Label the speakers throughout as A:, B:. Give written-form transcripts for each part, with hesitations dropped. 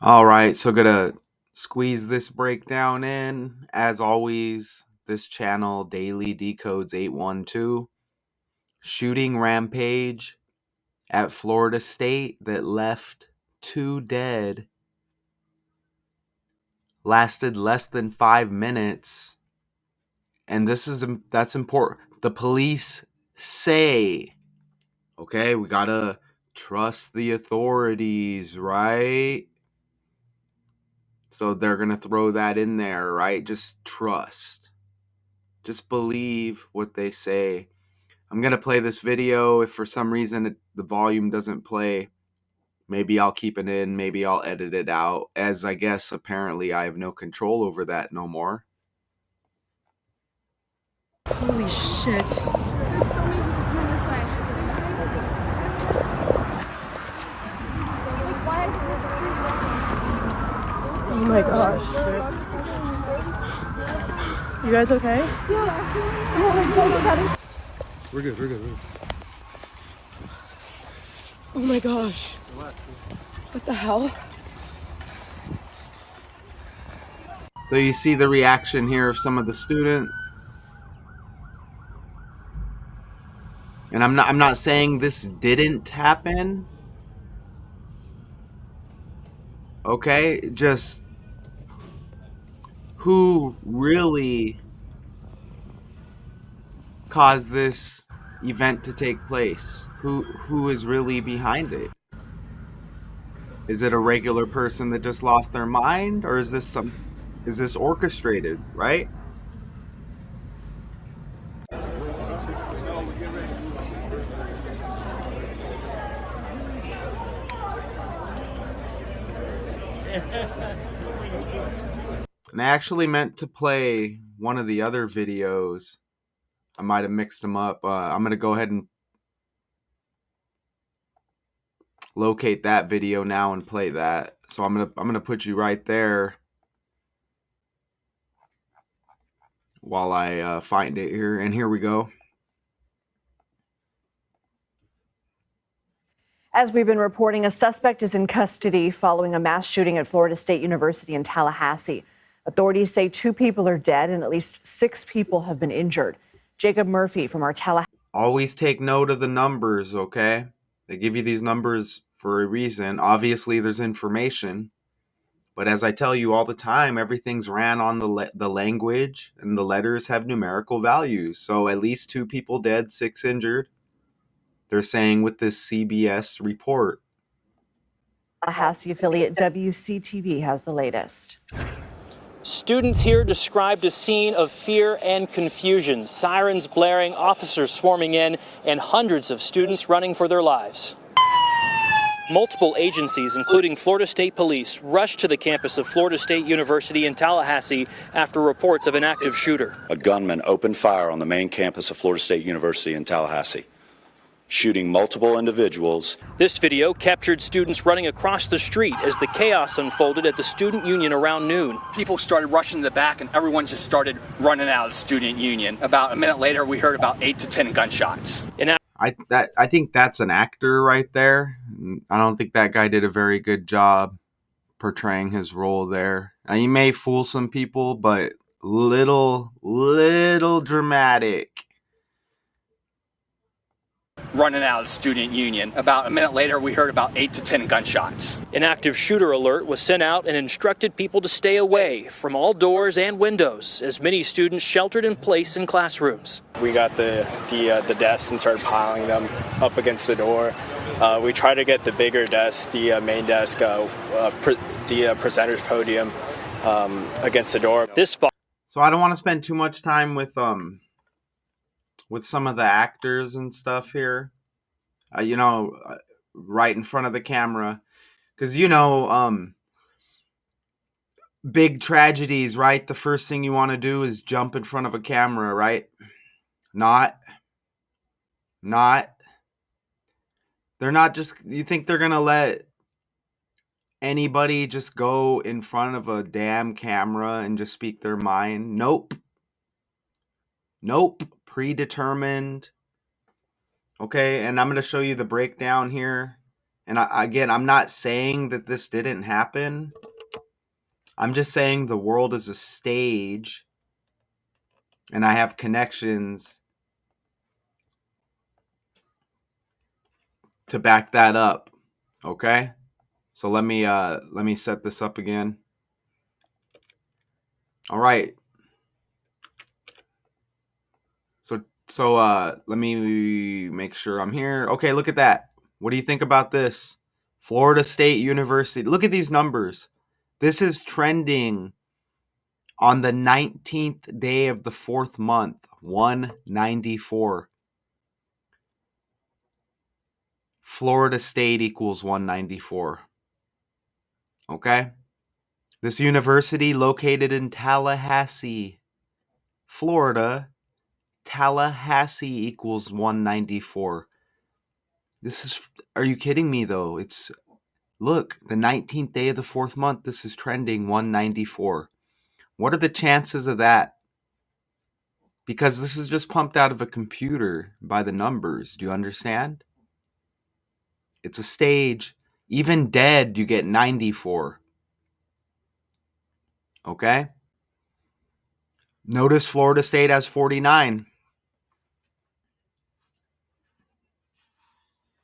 A: All right, so gonna squeeze this breakdown in. As always, this channel daily decodes 812. Shooting rampage at Florida State that left 2 dead. Lasted less than 5 minutes. And that's important. The police say, okay, we gotta trust the authorities, right? So they're gonna throw that in there, right? Just trust. Just believe what they say. I'm gonna play this video. If for some reason the volume doesn't play, maybe I'll keep it in, maybe I'll edit it out, as I guess apparently I have no control over that no more.
B: Holy shit. There's so many people coming this way. Oh my gosh. You guys okay? Yeah.
C: We're good.
B: Oh my gosh. What the hell?
A: So you see the reaction here of some of the students. And I'm not saying this didn't happen. Okay? Just who really caused this event to take place? Who is really behind it? Is it a regular person that just lost their mind, or is this orchestrated, right? And I actually meant to play one of the other videos. I might have mixed them up. I'm going to go ahead and locate that video now and play that. So I'm going to put you right there while I find it here. And here we go.
D: As we've been reporting, a suspect is in custody following a mass shooting at Florida State University in Tallahassee. Authorities say 2 people are dead and at least 6 people have been injured. Jacob Murphy from our Tallahassee.
A: Always take note of the numbers, okay? They give you these numbers for a reason. Obviously, there's information. But as I tell you all the time, everything's ran on the language, and the letters have numerical values. So at least 2 people dead, 6 injured. They're saying with this CBS report.
D: Tallahassee affiliate WCTV has the latest.
E: Students here described a scene of fear and confusion. Sirens blaring, officers swarming in, and hundreds of students running for their lives. Multiple agencies, including Florida State Police, rushed to the campus of Florida State University in Tallahassee after reports of an active shooter.
F: A gunman opened fire on the main campus of Florida State University in Tallahassee, shooting multiple individuals.
E: This video captured students running across the street as the chaos unfolded at the student union around noon.
G: People started rushing to the back and everyone just started running out of the student union. About a minute later, we heard about 8 to 10 gunshots.
A: I think that's an actor right there. I don't think that guy did a very good job portraying his role there. Now, he may fool some people, but little dramatic.
G: Running out of the student union. About a minute later, we heard about 8 to 10 gunshots.
E: An active shooter alert was sent out and instructed people to stay away from all doors and windows as many students sheltered in place in classrooms.
H: We got the desks and started piling them up against the door. We tried to get the bigger desk, the main desk, the presenter's podium against the door.
A: So I don't want to spend too much time with some of the actors and stuff here, right in front of the camera, because big tragedies, right? The first thing you want to do is jump in front of a camera, right? Not. They're not just. You think they're gonna let anybody just go in front of a damn camera and just speak their mind? Nope. Predetermined. Okay, and I'm going to show you the breakdown here. And again, I'm not saying that this didn't happen. I'm just saying the world is a stage, and I have connections to back that up. Okay? So let me set this up again. All right. So let me make sure I'm here. Okay, look at that. What do you think about this? Florida State University. Look at these numbers. This is trending on the 19th day of the 4th month, 194. Florida State equals 194. Okay? This university located in Tallahassee, Florida. Tallahassee equals 194. This is, are you kidding me though? It's, look, the 19th day of the 4th month, this is trending 194. What are the chances of that? Because this is just pumped out of a computer by the numbers. Do you understand? It's a stage. Even dead, you get 94. Okay? Notice Florida State has 49.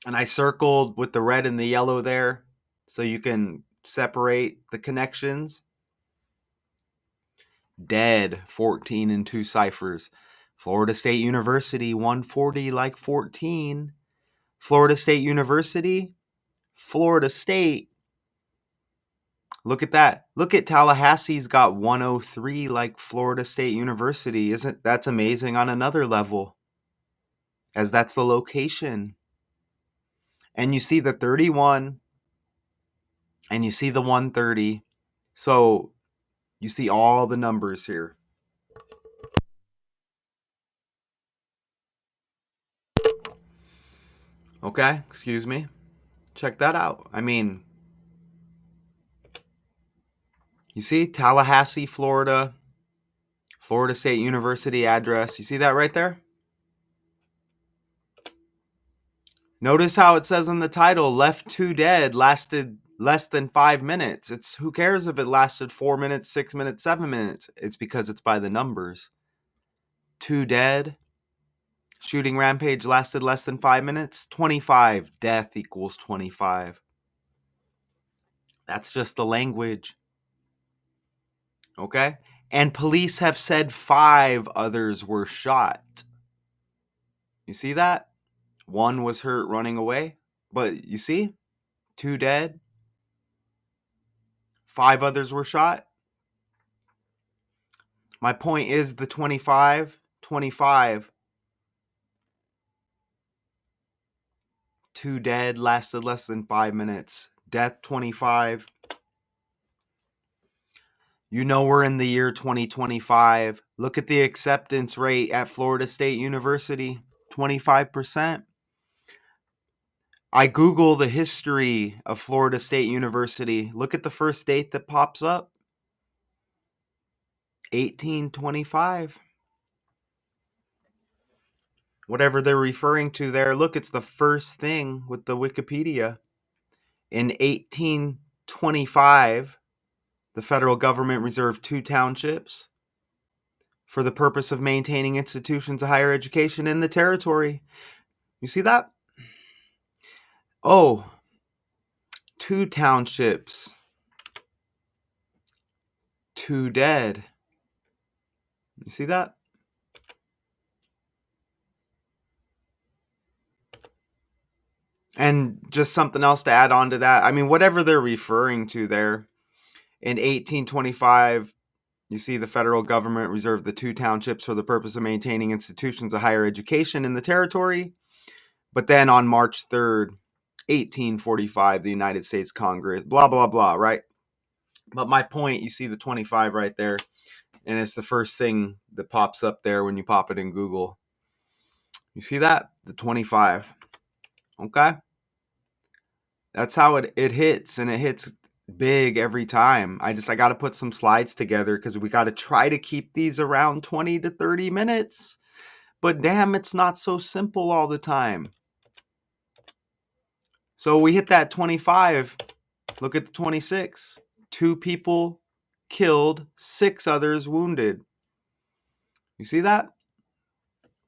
A: And I circled with the red and the yellow there so you can separate the connections. Dead, 14 and 2 ciphers. Florida State University, 140 like 14. Florida State University, Florida State. Look at that. Look at Tallahassee's got 103 like Florida State University. Isn't that's amazing on another level? As that's the location. And you see the 31 and you see the 130. So you see all the numbers here. Okay, excuse me. Check that out. I mean, you see Tallahassee, Florida, Florida State University address. You see that right there? Notice how it says in the title, left 2 dead, lasted less than 5 minutes. It's, who cares if it lasted 4 minutes, 6 minutes, 7 minutes? It's because it's by the numbers. 2 dead. Shooting rampage lasted less than 5 minutes. 25. Death equals 25. That's just the language. Okay? And police have said 5 others were shot. You see that? 1 was hurt running away. But you see? 2 dead. 5 others were shot. My point is the 25. 2 dead, lasted less than 5 minutes. Death 25. You know we're in the year 2025. Look at the acceptance rate at Florida State University. 25%. I Google the history of Florida State University. Look at the first date that pops up. 1825. Whatever they're referring to there. Look, it's the first thing with the Wikipedia. In 1825, the federal government reserved 2 townships for the purpose of maintaining institutions of higher education in the territory. You see that? Oh, 2 townships. 2 dead. You see that? And just something else to add on to that. I mean, whatever they're referring to there, in 1825, you see the federal government reserved the 2 townships for the purpose of maintaining institutions of higher education in the territory. But then on March 3rd, 1845, the United States Congress, blah, blah, blah, right? But my point, you see the 25 right there, and it's the first thing that pops up there when you pop it in Google. You see that? The 25. Okay? That's how it hits, and it hits big every time. I got to put some slides together because we got to try to keep these around 20 to 30 minutes. But damn, it's not so simple all the time. So we hit that 25. Look at the 26. 2 people killed, 6 others wounded. You see that?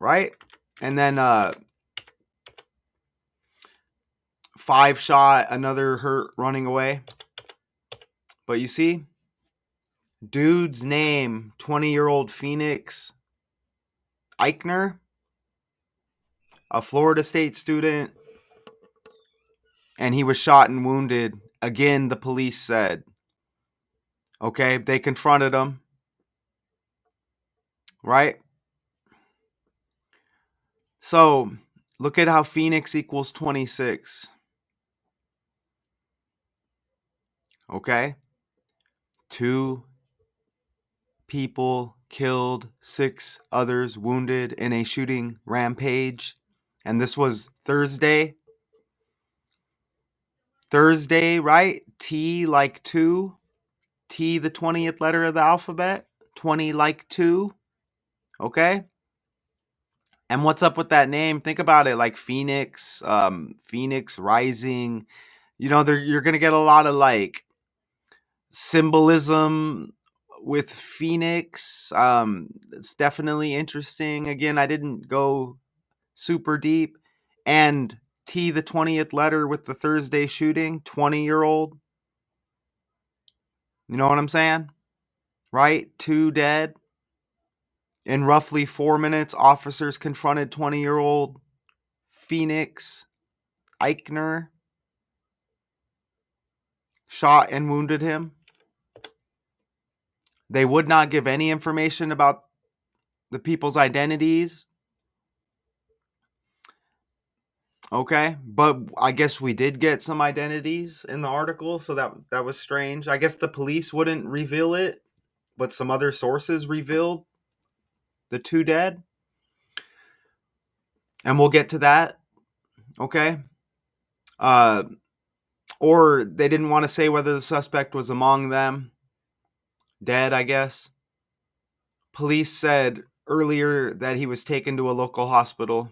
A: Right? And then 5 shot, another hurt running away. But you see, dude's name, 20-year-old Phoenix Eichner, a Florida State student, and he was shot and wounded. Again, the police said. Okay, they confronted him, right? So, look at how Phoenix equals 26. Okay? 2 people killed, 6 others wounded in a shooting rampage. And this was Thursday. Thursday, right? T like 2. T, the 20th letter of the alphabet. 20 like 2. Okay? And what's up with that name? Think about it, like Phoenix, Phoenix Rising. You know, you're gonna get a lot of like symbolism with Phoenix. It's definitely interesting. Again, I didn't go super deep. And T, the 20th letter with the Thursday shooting, 20-year-old. You know what I'm saying? Right? 2 dead. In roughly 4 minutes, officers confronted 20-year-old Phoenix Eichner, shot and wounded him. They would not give any information about the people's identities. Okay, but I guess we did get some identities in the article, so that was strange. I guess the police wouldn't reveal it, but some other sources revealed the 2 dead. And we'll get to that. Okay? Or they didn't want to say whether the suspect was among them. Dead, I guess. Police said earlier that he was taken to a local hospital.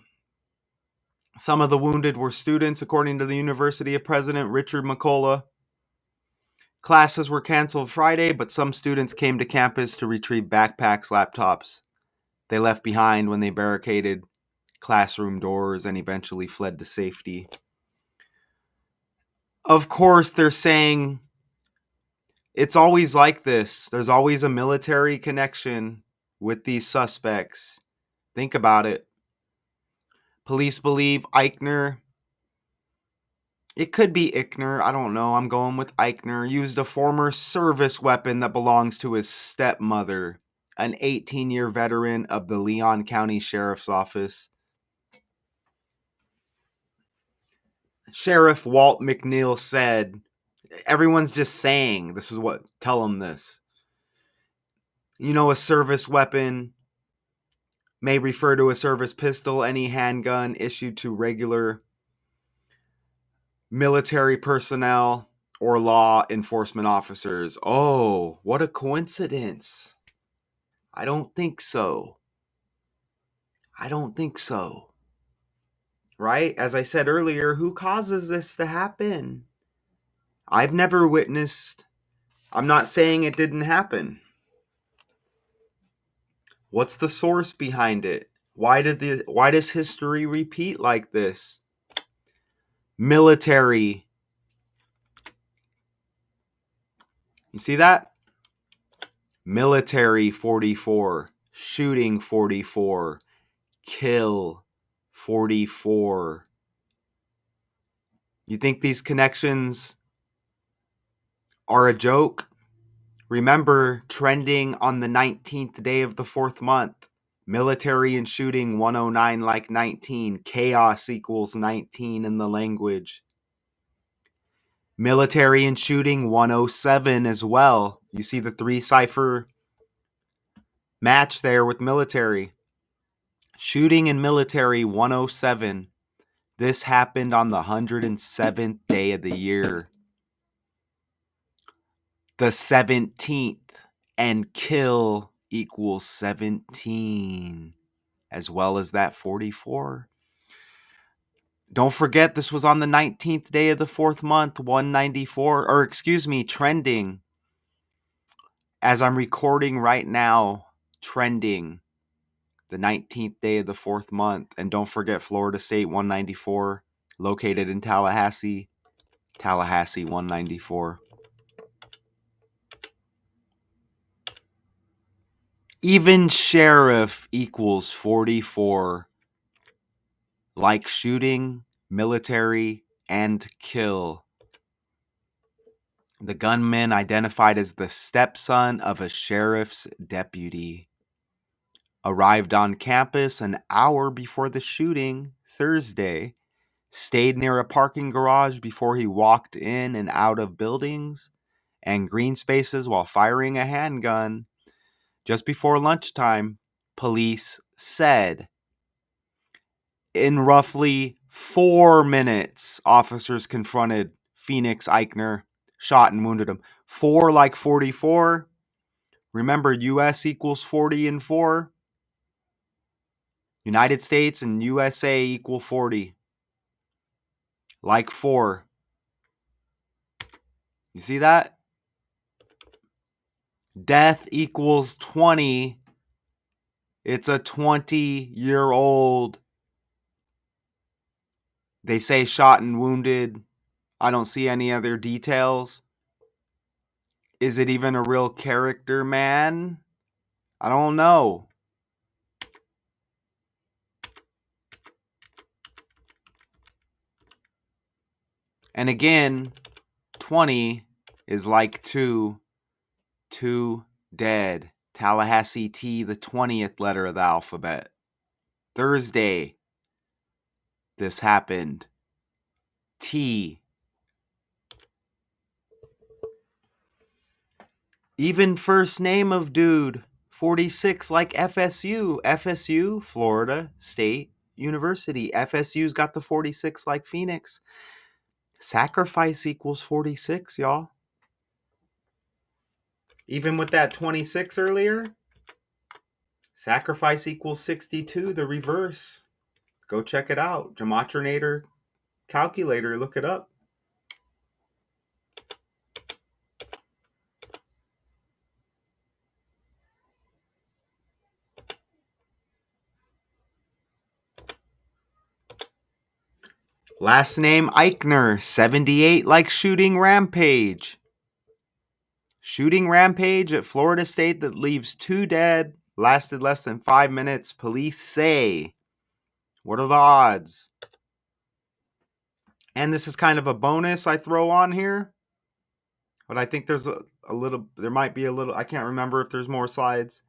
A: Some of the wounded were students, according to the University of President Richard McCullough. Classes were canceled Friday, but some students came to campus to retrieve backpacks, laptops they left behind when they barricaded classroom doors and eventually fled to safety. Of course, they're saying it's always like this. There's always a military connection with these suspects. Think about it. Police believe Eichner, it could be Eichner, I don't know, I'm going with Eichner, used a former service weapon that belongs to his stepmother, an 18-year veteran of the Leon County Sheriff's Office. Sheriff Walt McNeil said, everyone's just saying, this is what, tell them this. You know, a service weapon may refer to a service pistol, any handgun issued to regular military personnel or law enforcement officers. Oh, what a coincidence. I don't think so. I don't think so. Right? As I said earlier, who causes this to happen? I've never witnessed. I'm not saying it didn't happen. What's the source behind it? Why does history repeat like this? Military. You see that? Military 44, shooting 44, kill 44. You think these connections are a joke? Remember, trending on the 19th day of the 4th month. Military and shooting 109 like 19. Chaos equals 19 in the language. Military and shooting 107 as well. You see the 3 cipher match there with military. Shooting and military 107. This happened on the 107th day of the year. The 17th, and kill equals 17, as well as that 44. Don't forget, this was on the 19th day of the 4th month, 194, or excuse me, trending. As I'm recording right now, trending the 19th day of the 4th month. And don't forget, Florida State 194, located in Tallahassee. Tallahassee 194. Even sheriff equals 44. Like shooting, military, and kill. The gunman identified as the stepson of a sheriff's deputy. Arrived on campus an hour before the shooting, Thursday. Stayed near a parking garage before he walked in and out of buildings and green spaces while firing a handgun. Just before lunchtime, police said. In roughly 4 minutes, officers confronted Phoenix Eichner, shot and wounded him. 4 like 44. Remember, US equals 40 and 4. United States and USA equal 40. Like 4. You see that? Death equals 20. It's a 20-year-old. They say shot and wounded. I don't see any other details. Is it even a real character, man? I don't know. And again, 20 is like 2. 2 dead. Tallahassee T, the 20th letter of the alphabet. Thursday, this happened. T. Even first name of dude, 46 like FSU. FSU, Florida State University. FSU's got the 46 like Phoenix. Sacrifice equals 46, y'all. Even with that 26 earlier, sacrifice equals 62, the reverse. Go check it out. Gematria calculator, look it up. Last name Eichner, 78 like shooting rampage. Shooting rampage at Florida State that leaves 2 dead, lasted less than 5 minutes. Police say. What are the odds? And this is kind of a bonus I throw on here. But I think there's a little, there might be a little, I can't remember if there's more slides.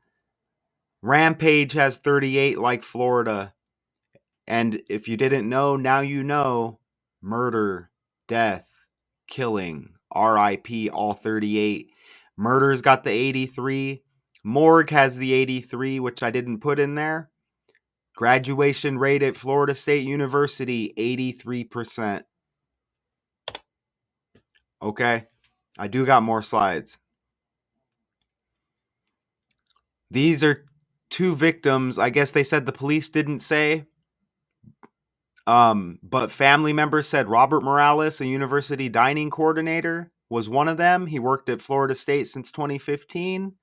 A: Rampage has 38 like Florida. And if you didn't know, now you know. Murder, death, killing, RIP, all 38. Murder's got the 83. Morgue has the 83, which I didn't put in there. Graduation rate at Florida State University, 83%. Okay, I do got more slides. These are 2 victims. I guess they said the police didn't say. But family members said Robert Morales, a university dining coordinator, was one of them. He worked at Florida State since 2015.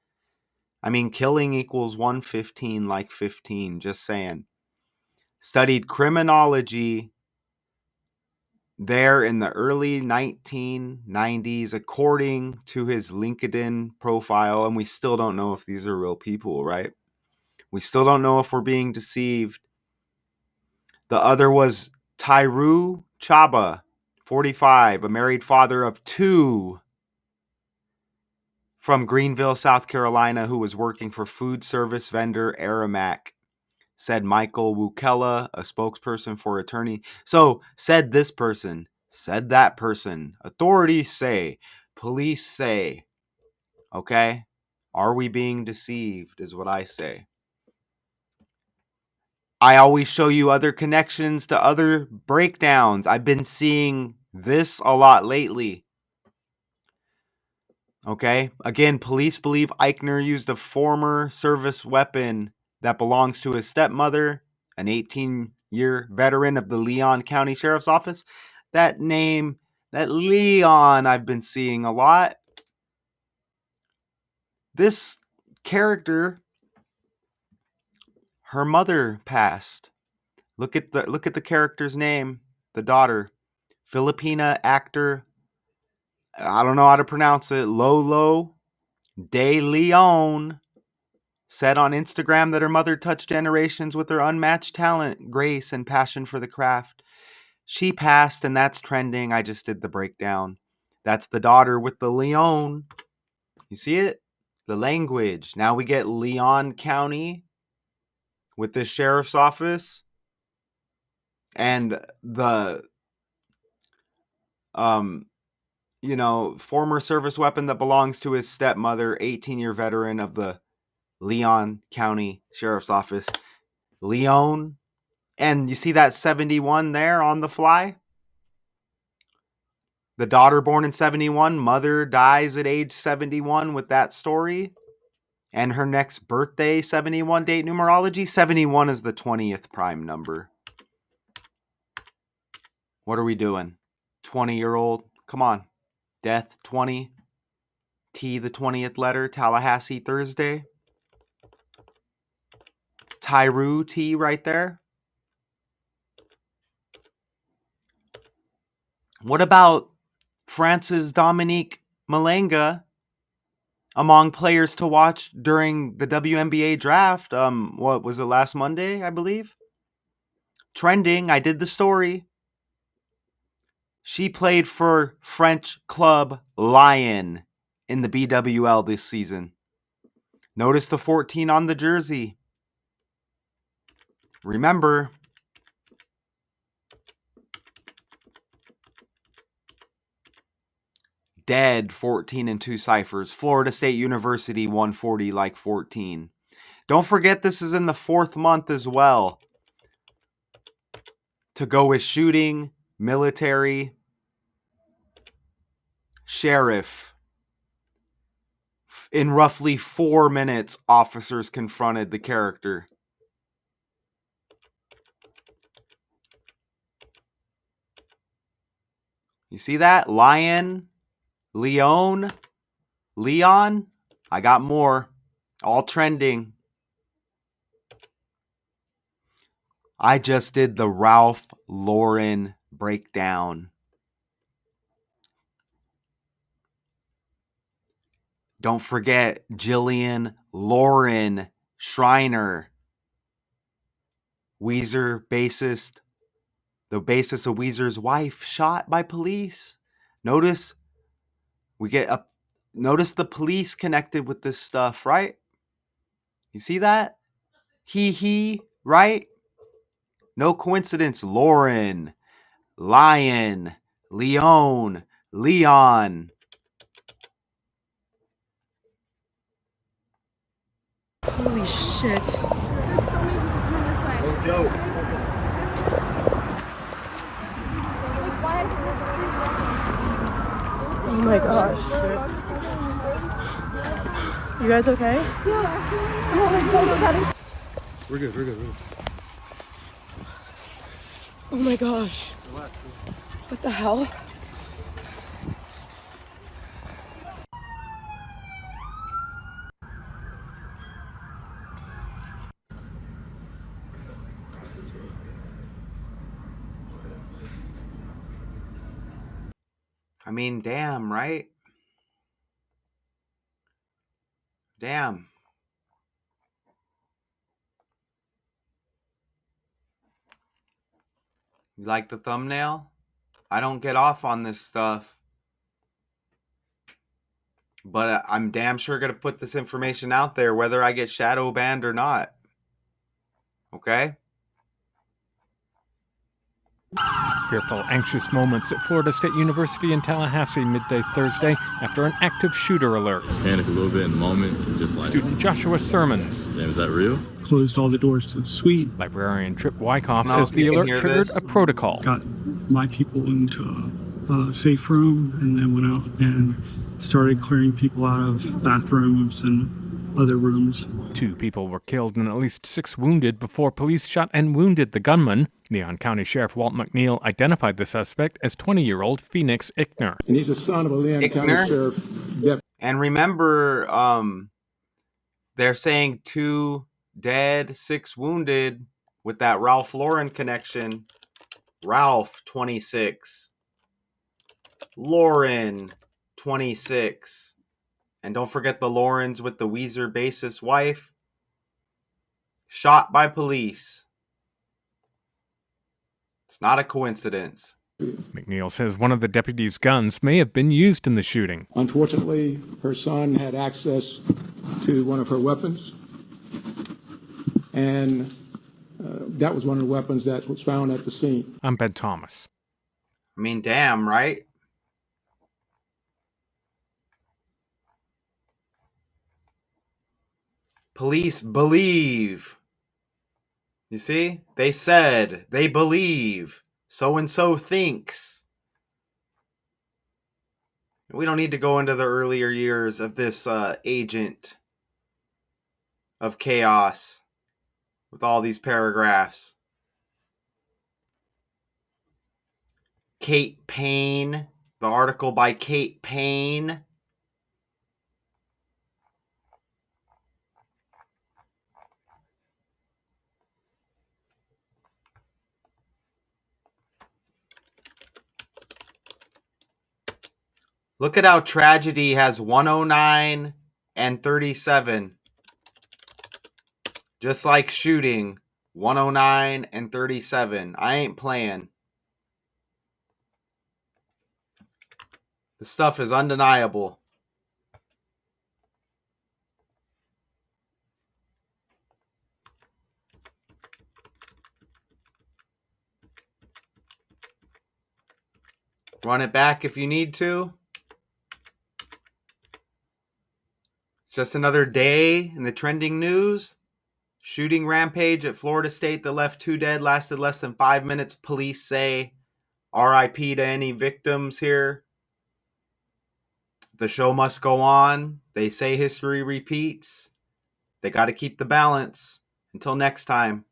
A: I mean, killing equals 115 like 15, just saying. Studied criminology there in the early 1990s, according to his LinkedIn profile. And we still don't know if these are real people, right? We still don't know if we're being deceived. The other was Tyru Chaba, 45, a married father of 2 from Greenville, South Carolina, who was working for food service vendor Aramac, said Michael Wukella, a spokesperson for attorney. So, said this person, said that person. Authorities say, police say. Okay? Are we being deceived, is what I say. I always show you other connections to other breakdowns. I've been seeing this a lot lately. Okay? Again, police believe Eichner used a former service weapon that belongs to his stepmother, an 18 17-year veteran of the Leon County Sheriff's Office. That name, that Leon, I've been seeing a lot. This character, her mother passed. Look at the character's name, the daughter. Filipina actor, I don't know how to pronounce it, Lolo De Leon, said on Instagram that her mother touched generations with her unmatched talent, grace, and passion for the craft. She passed, and that's trending. I just did the breakdown. That's the daughter with the Leon. You see it? The language. Now we get Leon County with the sheriff's office and the former service weapon that belongs to his stepmother, 18-year veteran of the Leon County Sheriff's Office. Leon. And you see that 71 there on the fly? The daughter born in 71, mother dies at age 71 with that story. And her next birthday, 71 date numerology. 71 is the 20th prime number. What are we doing? 20-year-old? Come on. Death 20. T the 20th letter. Tallahassee Thursday. Tyru T right there. What about Francis Dominique Malenga among players to watch during the WNBA draft? What was it, last Monday, I believe? Trending, I did the story. She played for French club Lyon in the BWL this season. Notice the 14 on the jersey. Remember, dead 14 and 2 ciphers. Florida State University 140 like 14. Don't forget this is in the 4th month as well. To go with shooting, military, sheriff. In roughly 4 minutes, officers confronted the character. You see that? Lion, Leon, Leon. I got more. All trending. I just did the Ralph Lauren breakdown. Don't forget Jillian Lauren Schreiner, Weezer bassist, the bassist of Weezer's wife, shot by police. Notice the police connected with this stuff, right? You see that? He, right? No coincidence. Lauren, Lion, Leon, Leon.
B: Holy shit. There's so many people coming this way. No joke. Oh my gosh. You guys okay? Yeah. Oh my God. We're good. Oh my gosh. What the hell?
A: I mean, damn, right? Damn. You like the thumbnail? I don't get off on this stuff. But I'm damn sure going to put this information out there, whether I get shadow banned or not. Okay?
C: Fearful, anxious moments at Florida State University in Tallahassee midday Thursday after an active shooter alert.
I: Panic a little bit in the moment, just like...
C: Student Joshua Sermons.
I: Damn, is that real?
J: Closed all the doors to the suite.
C: Librarian Trip Wyckoff says the alert triggered a protocol.
J: Got my people into a safe room and then went out and started clearing people out of bathrooms and other rooms.
C: 2 people were killed and at least 6 wounded before police shot and wounded the gunman. Leon County Sheriff Walt McNeil identified the suspect as 20-year-old Phoenix Ickner.
J: And he's a son of a Leon County Sheriff.
A: And remember, they're saying 2 dead, 6 wounded with that Ralph Lauren connection. Ralph, 26. Lauren, 26. And don't forget the Laurens with the Weezer bassist wife. Shot by police. It's not a coincidence.
C: McNeil says one of the deputies' guns may have been used in the shooting.
J: Unfortunately, her son had access to one of her weapons, and that was one of the weapons that was found at the scene.
C: I'm Ben Thomas.
A: I mean, damn, right? Police believe. You see? They said, they believe. So-and-so thinks. We don't need to go into the earlier years of this agent of chaos with all these paragraphs. Kate Payne, the article by Kate Payne. Look at how tragedy has 109 and 37. Just like shooting, 109 and 37. I ain't playing. The stuff is undeniable. Run it back if you need to. It's just another day in the trending news. Shooting rampage at Florida State that left 2 dead, lasted less than 5 minutes. Police say RIP to any victims here. The show must go on. They say history repeats. They got to keep the balance. Until next time.